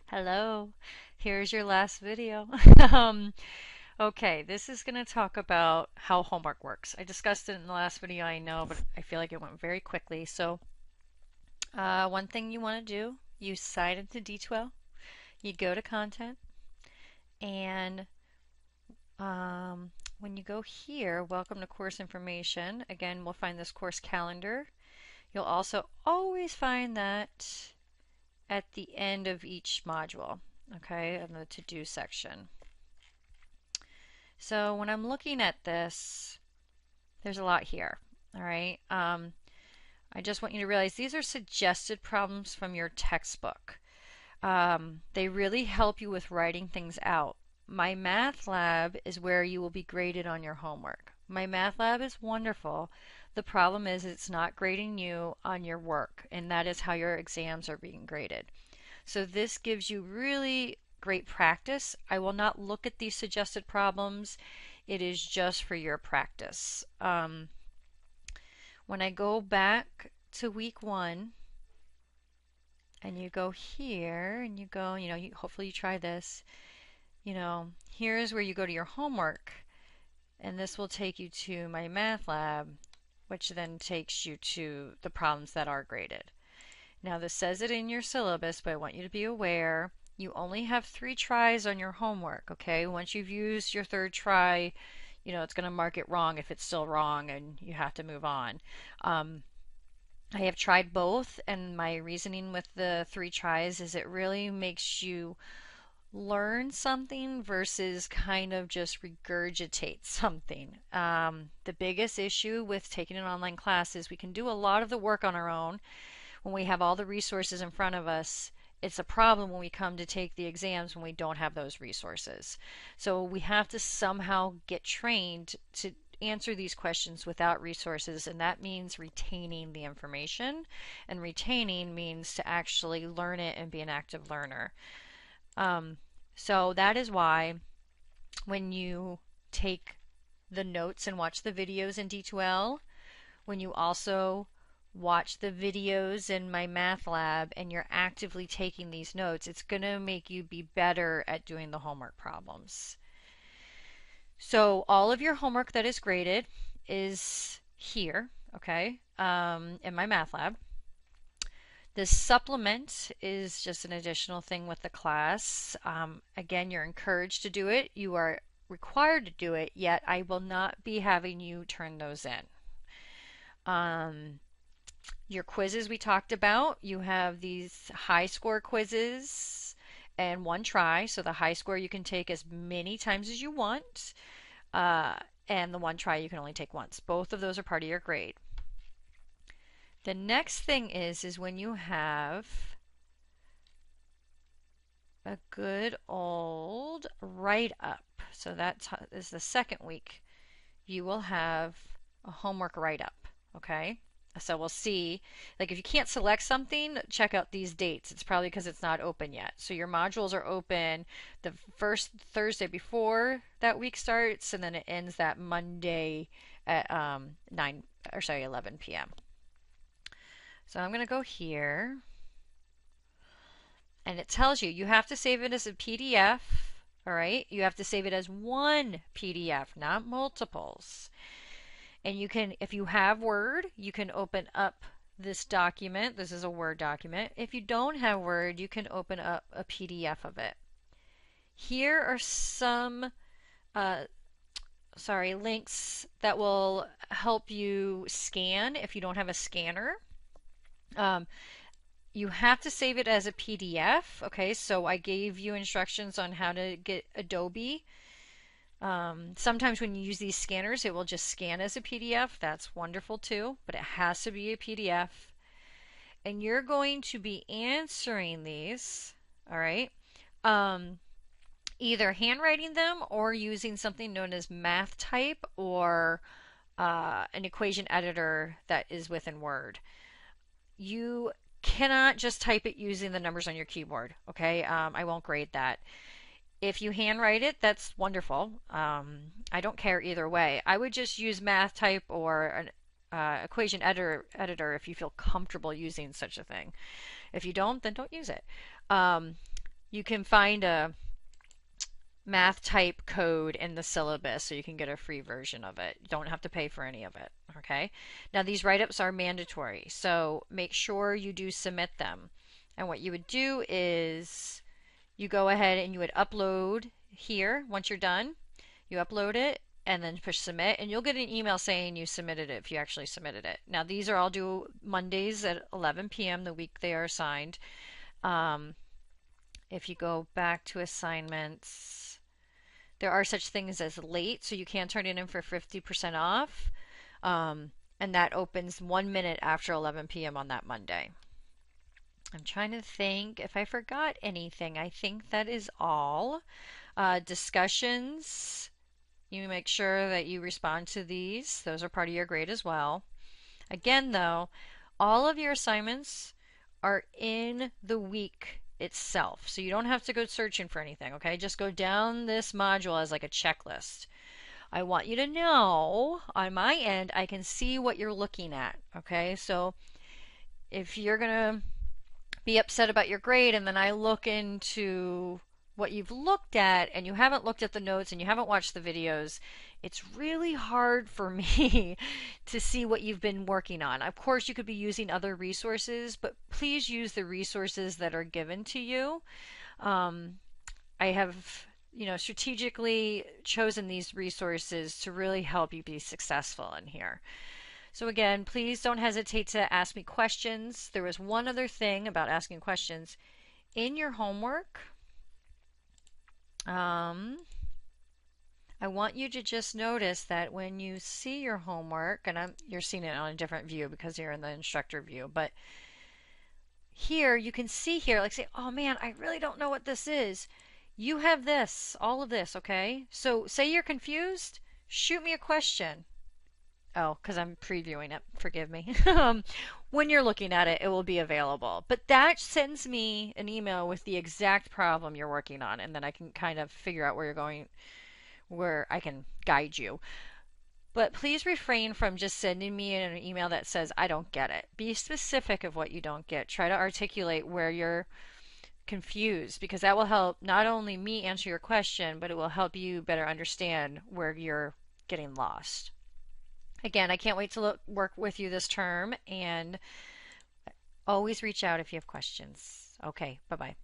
Hello, here's your last video. um, okay, this is going to talk about how homework works. I discussed it in the last video, I know, but I feel like it went very quickly. One thing you want to do, you sign into D2L, you go to content, and when you go here, welcome to course information, again, we'll find this course calendar. You'll also always find that at the end of each module, okay, in the to-do section. So when I'm looking at this, there's a lot here. All right. I just want you to realize these are suggested problems from your textbook. They really help you with writing things out. My math lab is where you will be graded on your homework. My math lab is wonderful. The problem is it's not grading you on your work, and that is how your exams are being graded. So this gives you really great practice. I will not look at these suggested problems. It is just for your practice. When I go back to week 1 and you go here and you go, hopefully you try this, here's where you go to your homework, and this will take you to my math lab, which then takes you to the problems that are graded. Now this says it in your syllabus, but I want you to be aware you only have 3 tries on your homework, okay? Once you've used your 3rd try, it's going to mark it wrong if it's still wrong and you have to move on. I have tried both, and my reasoning with the 3 tries is it really makes you learn something versus kind of just regurgitate something. The biggest issue with taking an online class is we can do a lot of the work on our own when we have all the resources in front of us. It's a problem when we come to take the exams when we don't have those resources. So we have to somehow get trained to answer these questions without resources, and that means retaining the information, and retaining means to actually learn it and be an active learner. So that is why when you take the notes and watch the videos in D2L, when you also watch the videos in my math lab and you're actively taking these notes, it's going to make you be better at doing the homework problems. So all of your homework that is graded is here, okay, in my math lab. This supplement is just an additional thing with the class. Again, you're encouraged to do it. You are required to do it, yet I will not be having you turn those in. Your quizzes we talked about, you have these high score quizzes and 1 try. So the high score you can take as many times as you want, and the 1 try you can only take once. Both of those are part of your grade. The next thing is when you have a good old write-up. So that is the 2nd week. You will have a homework write-up, okay? So we'll see, like if you can't select something, check out these dates. It's probably because it's not open yet. So your modules are open the first Thursday before that week starts, and then it ends that Monday at 11 p.m. So I'm going to go here, and it tells you you have to save it as a PDF. All right, you have to save it as 1 PDF, not multiples. And you can, if you have Word, you can open up this document. This is a Word document. If you don't have Word, you can open up a PDF of it. Here are some links that will help you scan if you don't have a scanner. You have to save it as a PDF. Okay, so I gave you instructions on how to get Adobe. Sometimes when you use these scanners, it will just scan as a PDF. That's wonderful too, but it has to be a PDF. And you're going to be answering these, all right, either handwriting them or using something known as MathType or an equation editor that is within Word. You cannot just type it using the numbers on your keyboard, okay? I won't grade that. If you handwrite it, that's wonderful. I don't care either way. I would just use MathType or an equation editor if you feel comfortable using such a thing. If you don't, then don't use it. you can find a math type code in the syllabus so you can get a free version of it. You don't have to pay for any of it. Okay. Now, these write ups are mandatory, so make sure you do submit them. And what you would do is you go ahead and you would upload here once you're done. You upload it and then push submit, and you'll get an email saying you submitted it if you actually submitted it. Now, these are all due Mondays at 11 p.m. the week they are assigned. If you go back to assignments, there are such things as late, so you can turn it in for 50% off. And that opens 1 minute after 11 p.m. on that Monday. I'm trying to think if I forgot anything. I think that is all. Discussions, you make sure that you respond to these. Those are part of your grade as well. Again, though, all of your assignments are in the week itself. So you don't have to go searching for anything, okay? Just go down this module as like a checklist. I want you to know on my end, I can see what you're looking at, okay? So if you're going to be upset about your grade and then I look into what you've looked at and you haven't looked at the notes and you haven't watched the videos, it's really hard for me to see what you've been working on. Of course, you could be using other resources, but please use the resources that are given to you. I have, strategically chosen these resources to really help you be successful in here. So again, please don't hesitate to ask me questions. There was one other thing about asking questions. In your homework, I want you to just notice that when you see your homework, and you're seeing it on a different view because you're in the instructor view, but here you can see here, like say, oh man, I really don't know what this is. You have this, all of this, okay? So say you're confused, shoot me a question. Oh, because I'm previewing it. Forgive me. When you're looking at it, it will be available. But that sends me an email with the exact problem you're working on, and then I can kind of figure out where you're going, where I can guide you. But please refrain from just sending me an email that says, I don't get it. Be specific of what you don't get. Try to articulate where you're confused, because that will help not only me answer your question, but it will help you better understand where you're getting lost. Again, I can't wait to work with you this term, and always reach out if you have questions. Okay, bye-bye.